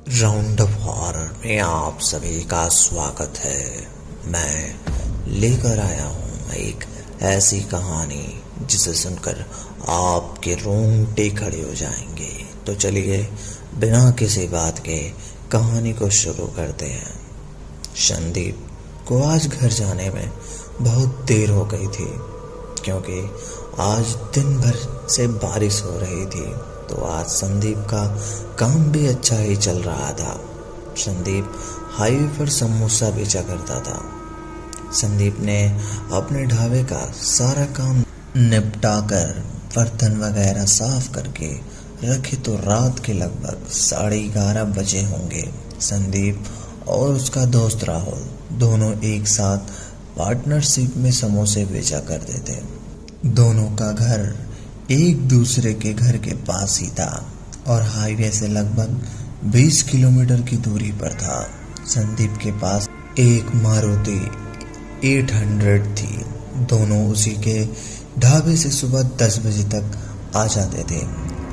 Round of horror में आप सभी का स्वागत है। मैं लेकर आया हूँ एक ऐसी कहानी जिसे सुनकर आपके रोंगटे खड़े हो जाएंगे। तो चलिए बिना किसी बात के कहानी को शुरू करते हैं। संदीप को आज घर जाने में बहुत देर हो गई थी क्योंकि आज दिन भर से बारिश हो रही थी। तो आज संदीप का काम भी अच्छा ही चल रहा था। संदीप हाईवे पर समोसा बेचा करता था। संदीप ने अपने ढाबे का सारा काम निपटाकर बर्तन वगैरह साफ करके रखे तो रात के लगभग 11:30 बजे होंगे। संदीप और उसका दोस्त राहुल दोनों एक साथ पार्टनरशिप में समोसे बेचा करते थे। दोनों का घर एक दूसरे के घर के पास ही था और हाईवे से लगभग 20 किलोमीटर की दूरी पर था। संदीप के पास एक मारुति 800 थी। दोनों उसी के ढाबे से सुबह 10 बजे तक आ जाते थे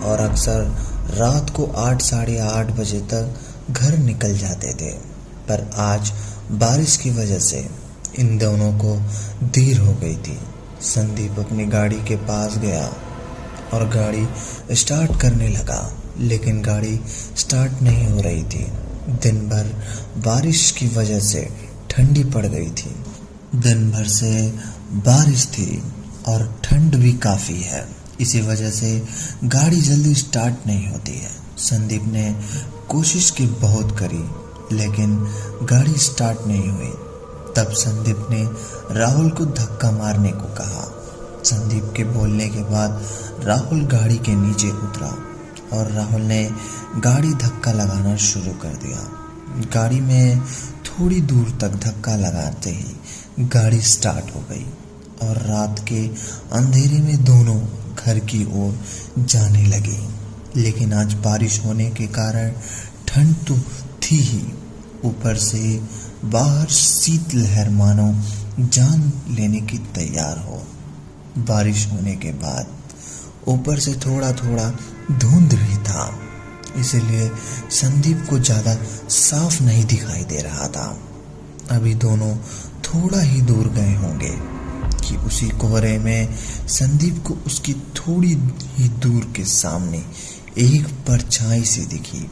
और अक्सर रात को 8 साढ़े 8 बजे तक घर निकल जाते थे। पर आज बारिश की वजह से इन दोनों को देर हो गई थी। संदीप अपनी गाड़ी के पास गया और गाड़ी स्टार्ट करने लगा, लेकिन गाड़ी स्टार्ट नहीं हो रही थी। दिन भर बारिश की वजह से ठंडी पड़ गई थी। दिन भर से बारिश थी और ठंड भी काफ़ी है, इसी वजह से गाड़ी जल्दी स्टार्ट नहीं होती है। संदीप ने कोशिश की बहुत करी, लेकिन गाड़ी स्टार्ट नहीं हुई। तब संदीप ने राहुल को धक्का मारने को कहा। संदीप के बोलने के बाद राहुल गाड़ी के नीचे उतरा और राहुल ने गाड़ी धक्का लगाना शुरू कर दिया। गाड़ी में थोड़ी दूर तक धक्का लगाते ही गाड़ी स्टार्ट हो गई और रात के अंधेरे में दोनों घर की ओर जाने लगे। लेकिन आज बारिश होने के कारण ठंड तो थी ही, ऊपर से बाहर शीतलहर मानो जान लेने की तैयार हो। बारिश होने के बाद ऊपर से थोड़ा थोड़ा धुंध भी था, इसलिए संदीप को ज़्यादा साफ नहीं दिखाई दे रहा था। अभी दोनों थोड़ा ही दूर गए होंगे कि उसी कोहरे में संदीप को उसकी थोड़ी ही दूर के सामने एक परछाई सी दिखी।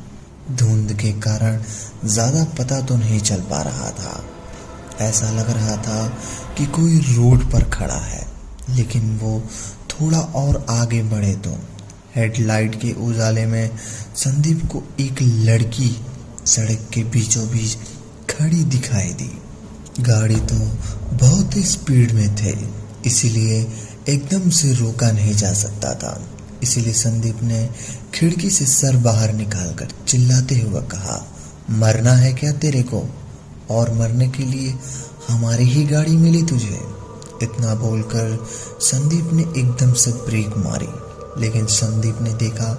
धुंध के कारण ज़्यादा पता तो नहीं चल पा रहा था। ऐसा लग रहा था कि कोई रोड पर खड़ा है, लेकिन वो थोड़ा और आगे बढ़े तो हेडलाइट के उजाले में संदीप को एक लड़की सड़क के बीचों बीच खड़ी दिखाई दी। गाड़ी तो बहुत ही स्पीड में थे, इसीलिए एकदम से रोका नहीं जा सकता था। इसीलिए संदीप ने खिड़की से सर बाहर निकालकर चिल्लाते हुए कहा, मरना है क्या तेरे को? और मरने के लिए हमारी ही गाड़ी मिली तुझे? इतना बोलकर संदीप ने एकदम से ब्रेक मारी, लेकिन संदीप ने देखा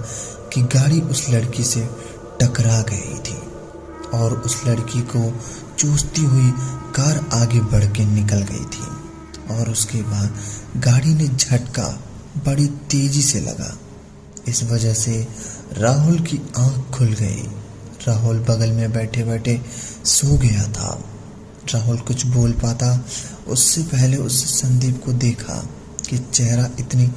कि गाड़ी उस लड़की से टकरा गई थी और उस लड़की को चूसती हुई कार आगे बढ़ के निकल गई थी और उसके बाद गाड़ी ने झटका बड़ी तेजी से लगा। इस वजह से राहुल की आंख खुल गई। राहुल बगल में बैठे बैठे सो गया था। राहुल कुछ बोल पाता उससे पहले उसने संदीप को देखा कि चेहरा इतनी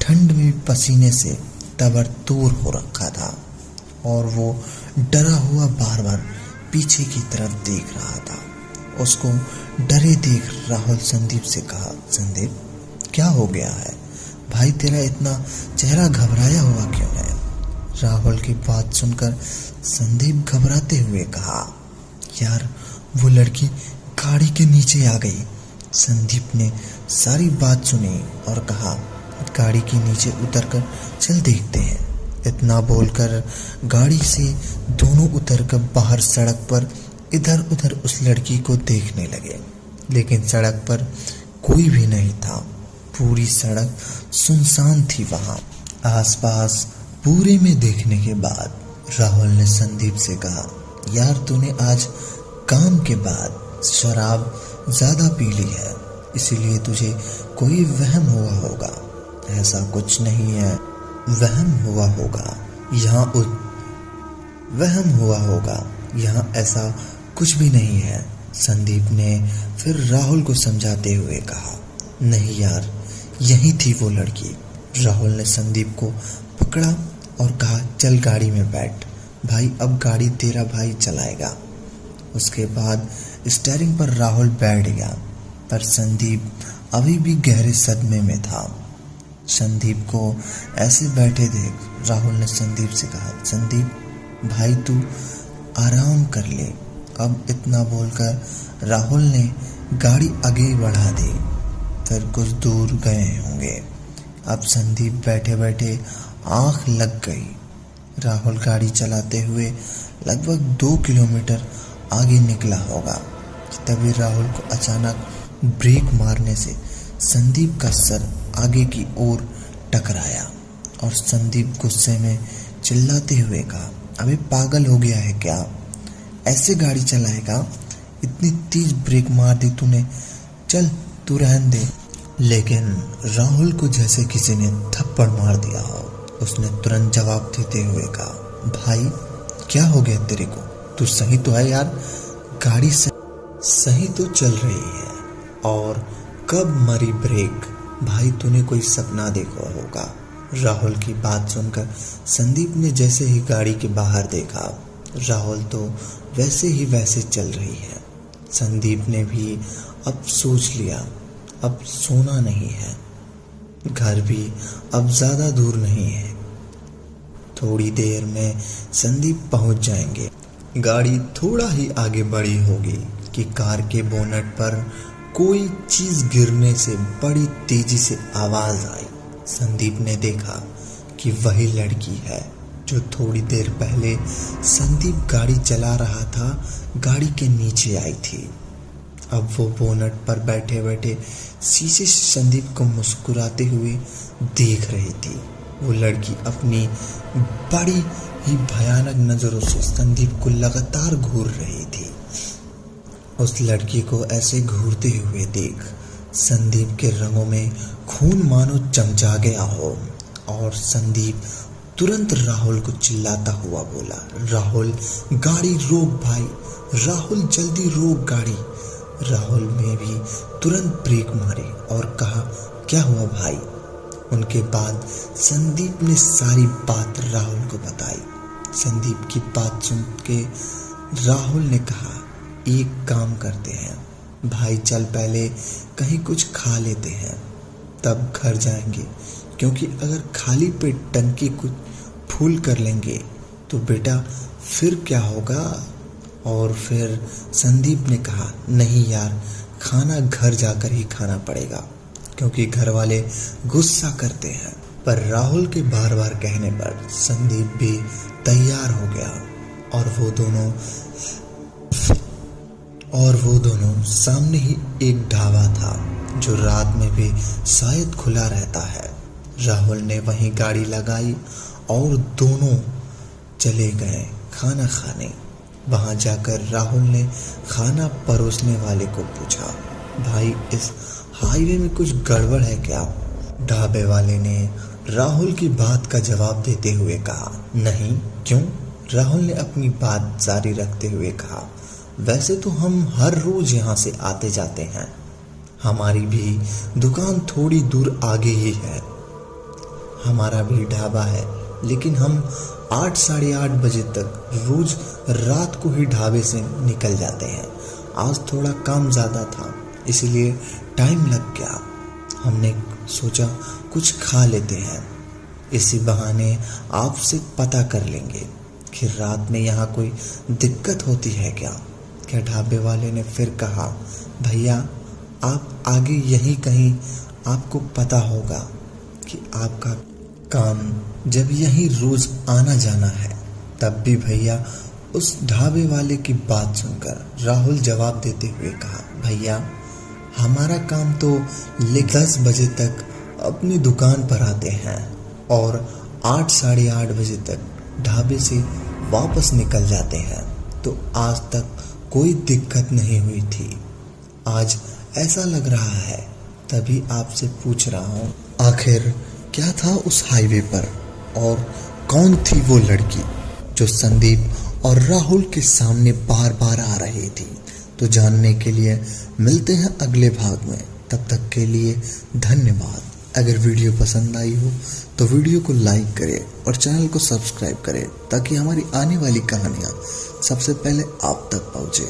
ठंड में पसीने से तबरतूर हो रखा था और वो डरा हुआ बार बार पीछे की तरफ देख रहा था। उसको डरे देख राहुल संदीप से कहा, संदीप क्या हो गया है भाई, तेरा इतना चेहरा घबराया हुआ क्यों है? राहुल की बात सुनकर संदीप घबराते हुए कहा, यार वो लड़की गाड़ी के नीचे आ गई। संदीप ने सारी बात सुनी और कहा, गाड़ी के नीचे उतरकर चल देखते हैं। इतना बोलकर गाड़ी से दोनों उतरकर बाहर सड़क पर इधर उधर उस लड़की को देखने लगे, लेकिन सड़क पर कोई भी नहीं था। पूरी सड़क सुनसान थी। वहाँ आसपास पूरे में देखने के बाद राहुल ने संदीप से कहा, यार तूने आज काम के बाद शराब ज़्यादा पी ली है, इसीलिए तुझे कोई वहम हुआ होगा। ऐसा कुछ नहीं है, वहम हुआ होगा। वहम हुआ होगा, यहाँ ऐसा कुछ भी नहीं है। संदीप ने फिर राहुल को समझाते हुए कहा, नहीं यार, यही थी वो लड़की। राहुल ने संदीप को पकड़ा और कहा, चल गाड़ी में बैठ भाई, अब गाड़ी तेरा भाई चलाएगा। उसके बाद स्टीयरिंग पर राहुल बैठ गया, पर संदीप अभी भी गहरे सदमे में था। संदीप को ऐसे बैठे देख राहुल ने संदीप से कहा, संदीप भाई तू आराम कर ले। अब इतना बोलकर राहुल ने गाड़ी आगे बढ़ा दी। फिर कुछ दूर गए होंगे। अब संदीप बैठे बैठे आँख लग गई। राहुल गाड़ी चलाते हुए लगभग 2 किलोमीटर आगे निकला होगा कि तभी राहुल को अचानक ब्रेक मारने से संदीप का सर आगे की ओर टकराया और संदीप गुस्से में चिल्लाते हुए कहा, अबे पागल हो गया है क्या? ऐसे गाड़ी चलाएगा? इतनी तेज ब्रेक मार दी तूने, चल तू रहने दे। लेकिन राहुल को जैसे किसी ने थप्पड़ मार दिया हो। उसने तुरंत जवाब देते हुए कहा, भाई क्या हो गया तेरे को? तू सही तो है यार, गाड़ी सही तो चल रही है। और कब मरी ब्रेक? भाई तूने कोई सपना देखा होगा। राहुल की बात सुनकर संदीप ने जैसे ही गाड़ी के बाहर देखा, राहुल तो वैसे ही वैसे चल रही है। संदीप ने भी अब सोच लिया, अब सोना नहीं है, घर भी अब ज्यादा दूर नहीं है। थोड़ी देर में संदीप पहुंच जाएंगे। गाड़ी थोड़ा ही आगे बढ़ी होगी कि कार के बोनट पर कोई चीज गिरने से बड़ी तेजी से आवाज आई। संदीप ने देखा कि वही लड़की है जो थोड़ी देर पहले संदीप गाड़ी चला रहा था, गाड़ी के नीचे आई थी। अब वो बोनट पर बैठे बैठे शीशे से संदीप को मुस्कुराते हुए देख रही थी। वो लड़की अपनी बड़ी ही भयानक नजरों से संदीप को लगातार घूर रही थी। उस लड़की को ऐसे घूरते हुए देख संदीप के रंगों में खून मानो चमचा गया हो और संदीप तुरंत राहुल को चिल्लाता हुआ बोला, राहुल गाड़ी रोक भाई, राहुल जल्दी रोक गाड़ी। राहुल ने भी तुरंत ब्रेक मारे और कहा, क्या हुआ भाई? उनके बाद संदीप ने सारी बात राहुल को बताई। संदीप की बात सुन के राहुल ने कहा, एक काम करते हैं भाई, चल पहले कहीं कुछ खा लेते हैं तब घर जाएंगे, क्योंकि अगर खाली पेट टंकी कुछ फूल कर लेंगे तो बेटा फिर क्या होगा। और फिर संदीप ने कहा, नहीं यार, खाना घर जाकर ही खाना पड़ेगा, क्योंकि घर वाले गुस्सा करते हैं। पर राहुल के बार बार कहने पर संदीप भी तैयार हो गया और वो दोनों सामने ही एक ढाबा था जो रात में भी शायद खुला रहता है। राहुल ने वहीं गाड़ी लगाई और दोनों चले गए खाना खाने। वहां जाकर राहुल ने खाना परोसने वाले को पूछा, भाई इस हाईवे में कुछ गड़बड़ है क्या? ढाबे वाले ने राहुल की बात का जवाब देते हुए कहा, नहीं, क्यों? राहुल ने अपनी बात जारी रखते हुए कहा, वैसे तो हम हर रोज यहाँ से आते जाते हैं, हमारी भी दुकान थोड़ी दूर आगे ही है, हमारा भी ढाबा है, लेकिन हम 8 साढ़े 8 बजे तक रोज रात को ही ढाबे से निकल जाते हैं। आज थोड़ा काम ज़्यादा था इसलिए टाइम लग गया। हमने सोचा कुछ खा लेते हैं, इसी बहाने आपसे पता कर लेंगे कि रात में यहाँ कोई दिक्कत होती है क्या। ढाबे वाले ने फिर कहा, भैया आप आगे यहीं कहीं, आपको पता होगा कि आपका काम जब यहीं रोज आना जाना है। तब भी भैया उस ढाबे वाले की बात सुनकर राहुल जवाब देते हुए कहा, भैया हमारा काम तो 10 बजे तक अपनी दुकान पर आते हैं और 8 साढ़े 8 बजे तक ढाबे से वापस निकल जाते हैं, तो आज तक कोई दिक्कत नहीं हुई थी। आज ऐसा लग रहा है, तभी आपसे पूछ रहा हूँ, आखिर क्या था उस हाईवे पर और कौन थी वो लड़की जो संदीप और राहुल के सामने बार बार आ रही थी। तो जानने के लिए मिलते हैं अगले भाग में। तब तक के लिए धन्यवाद। अगर वीडियो पसंद आई हो तो वीडियो को लाइक करें और चैनल को सब्सक्राइब करें ताकि हमारी आने वाली कहानियाँ सबसे पहले आप तक पहुँचे।